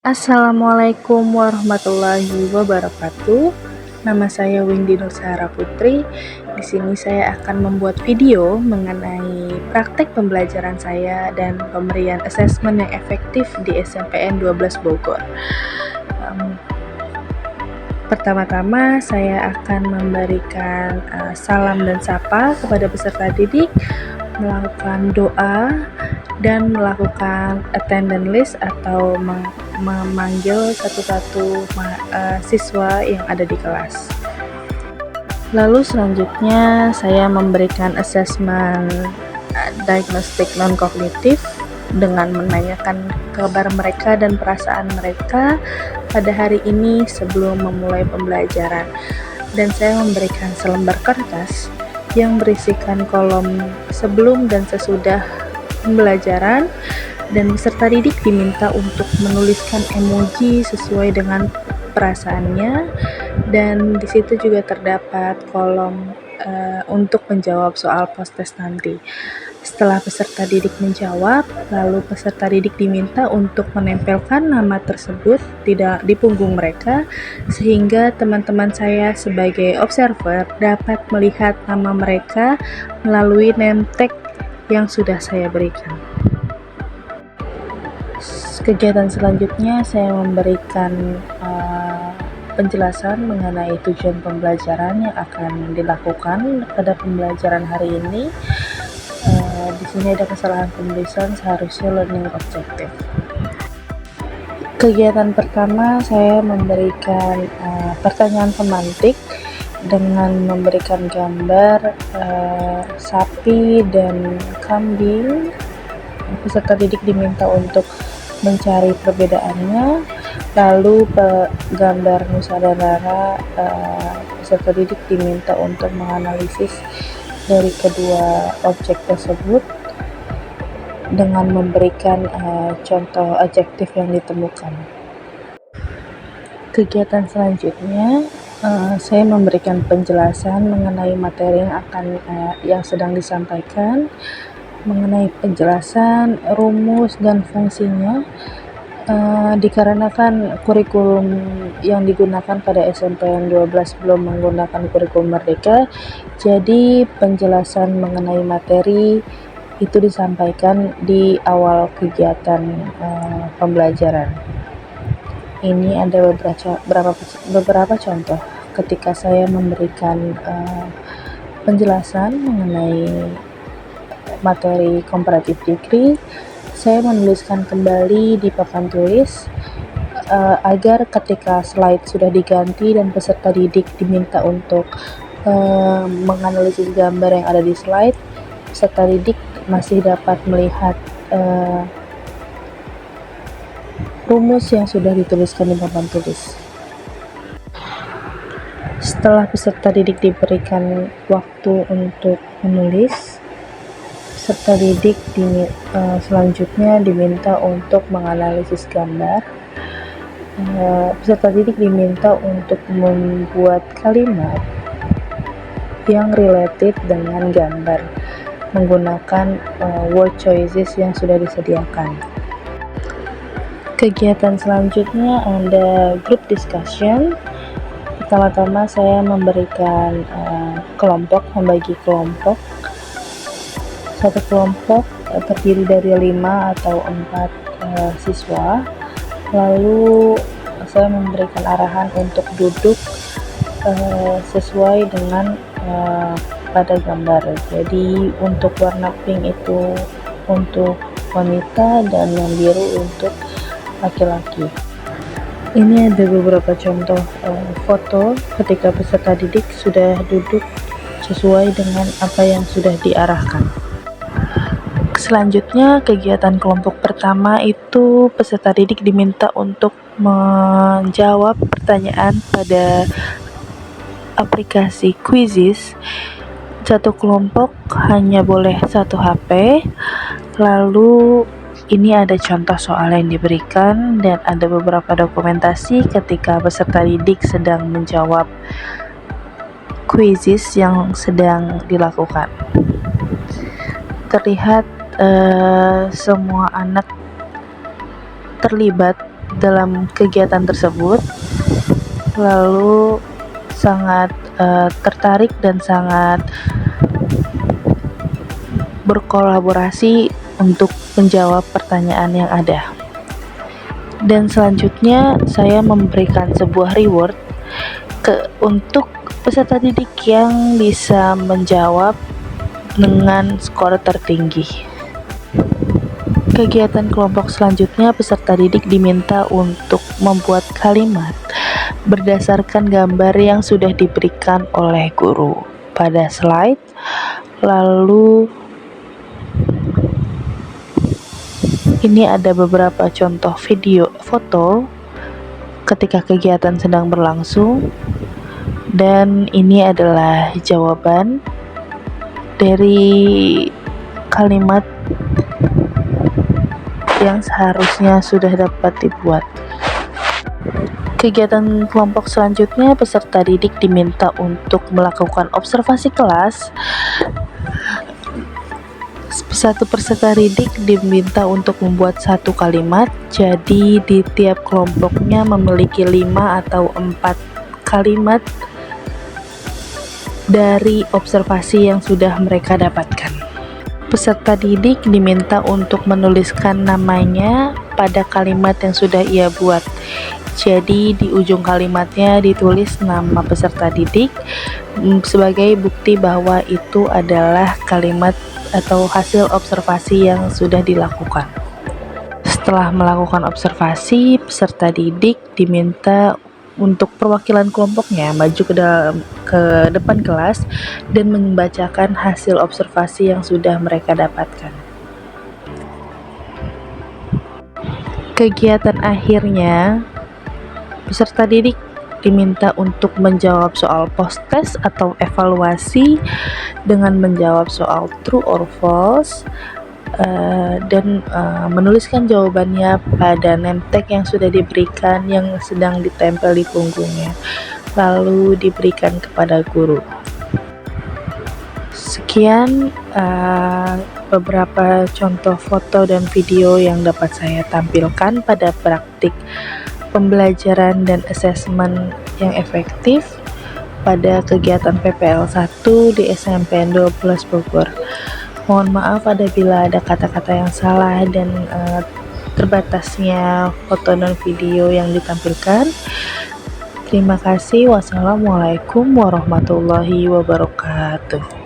Assalamualaikum warahmatullahi wabarakatuh. Nama saya Windy Nursara Putri. Di sini saya akan membuat video mengenai praktek pembelajaran saya dan pemberian asesmen yang efektif di SMPN 12 Bogor. Pertama-tama saya akan memberikan salam dan sapa kepada peserta didik, melakukan doa, dan melakukan attendance list atau memanggil satu-satu siswa yang ada di kelas. Lalu selanjutnya saya memberikan asesmen diagnostik non-kognitif dengan menanyakan kabar mereka dan perasaan mereka pada hari ini sebelum memulai pembelajaran. Dan saya memberikan selembar kertas yang berisikan kolom sebelum dan sesudah pembelajaran, dan peserta didik diminta untuk menuliskan emoji sesuai dengan perasaannya, dan di situ juga terdapat kolom untuk menjawab soal post-test nanti. Setelah peserta didik menjawab, lalu peserta didik diminta untuk menempelkan nama tersebut di punggung mereka, sehingga teman-teman saya sebagai observer dapat melihat nama mereka melalui name tag yang sudah saya berikan. Kegiatan selanjutnya saya memberikan penjelasan mengenai tujuan pembelajaran yang akan dilakukan pada pembelajaran hari ini. Di sini ada kesalahan penulisan, seharusnya learning objective. Kegiatan pertama saya memberikan pertanyaan pemantik dengan memberikan gambar sapi dan kambing. Peserta didik diminta untuk mencari perbedaannya, lalu gambar nusa dan rara. Peserta didik diminta untuk menganalisis dari kedua objek tersebut dengan memberikan contoh adjektif yang ditemukan. Kegiatan selanjutnya saya memberikan penjelasan mengenai materi yang sedang disampaikan, mengenai penjelasan, rumus, dan fungsinya. Dikarenakan kurikulum yang digunakan pada SMPN 12 belum menggunakan kurikulum Merdeka, jadi penjelasan mengenai materi itu disampaikan di awal kegiatan pembelajaran. Ini ada beberapa contoh ketika saya memberikan penjelasan mengenai materi comparative degree. Saya menuliskan kembali di papan tulis agar ketika slide sudah diganti dan peserta didik diminta untuk menganalisis gambar yang ada di slide, peserta didik masih dapat melihat rumus yang sudah dituliskan di papan tulis. Setelah peserta didik diberikan waktu untuk menulis, peserta didik selanjutnya diminta untuk menganalisis gambar. Peserta didik diminta untuk membuat kalimat yang related dengan gambar menggunakan word choices yang sudah disediakan. Kegiatan selanjutnya ada group discussion. Pertama-tama saya memberikan membagi kelompok. Satu kelompok terdiri dari 5 atau 4 siswa. Lalu saya memberikan arahan untuk duduk sesuai dengan pada gambar. Jadi untuk warna pink itu untuk wanita dan yang biru untuk laki-laki. Ini ada beberapa contoh foto ketika peserta didik sudah duduk sesuai dengan apa yang sudah diarahkan. Selanjutnya, kegiatan kelompok pertama itu peserta didik diminta untuk menjawab pertanyaan pada aplikasi Quizizz. Satu kelompok hanya boleh 1 HP. Lalu ini ada contoh soal yang diberikan dan ada beberapa dokumentasi ketika peserta didik sedang menjawab Quizizz yang sedang dilakukan. Terlihat semua anak terlibat dalam kegiatan tersebut, lalu sangat tertarik dan sangat berkolaborasi untuk menjawab pertanyaan yang ada. Dan selanjutnya saya memberikan sebuah reward untuk peserta didik yang bisa menjawab dengan skor tertinggi. Kegiatan kelompok selanjutnya, peserta didik diminta untuk membuat kalimat berdasarkan gambar yang sudah diberikan oleh guru pada slide. Lalu ini ada beberapa contoh foto ketika kegiatan sedang berlangsung, dan ini adalah jawaban dari kalimat yang seharusnya sudah dapat dibuat. Kegiatan kelompok selanjutnya, peserta didik diminta untuk melakukan observasi kelas. Satu peserta didik diminta untuk membuat satu kalimat, jadi di tiap kelompoknya memiliki 5 atau 4 kalimat dari observasi yang sudah mereka dapatkan. Peserta didik diminta untuk menuliskan namanya pada kalimat yang sudah ia buat. Jadi di ujung kalimatnya ditulis nama peserta didik sebagai bukti bahwa itu adalah kalimat atau hasil observasi yang sudah dilakukan. Setelah melakukan observasi, peserta didik diminta untuk perwakilan kelompoknya maju ke depan kelas dan membacakan hasil observasi yang sudah mereka dapatkan. Kegiatan akhirnya, peserta didik diminta untuk menjawab soal post-test atau evaluasi dengan menjawab soal true or false, dan menuliskan jawabannya pada name tag yang sudah diberikan yang sedang ditempel di punggungnya, lalu diberikan kepada guru. Sekian beberapa contoh foto dan video yang dapat saya tampilkan pada praktik pembelajaran dan asesmen yang efektif pada kegiatan PPL 1 di SMPN 12 Bogor. Mohon maaf apabila ada kata-kata yang salah dan terbatasnya foto dan video yang ditampilkan. Terima kasih. Wassalamualaikum warahmatullahi wabarakatuh.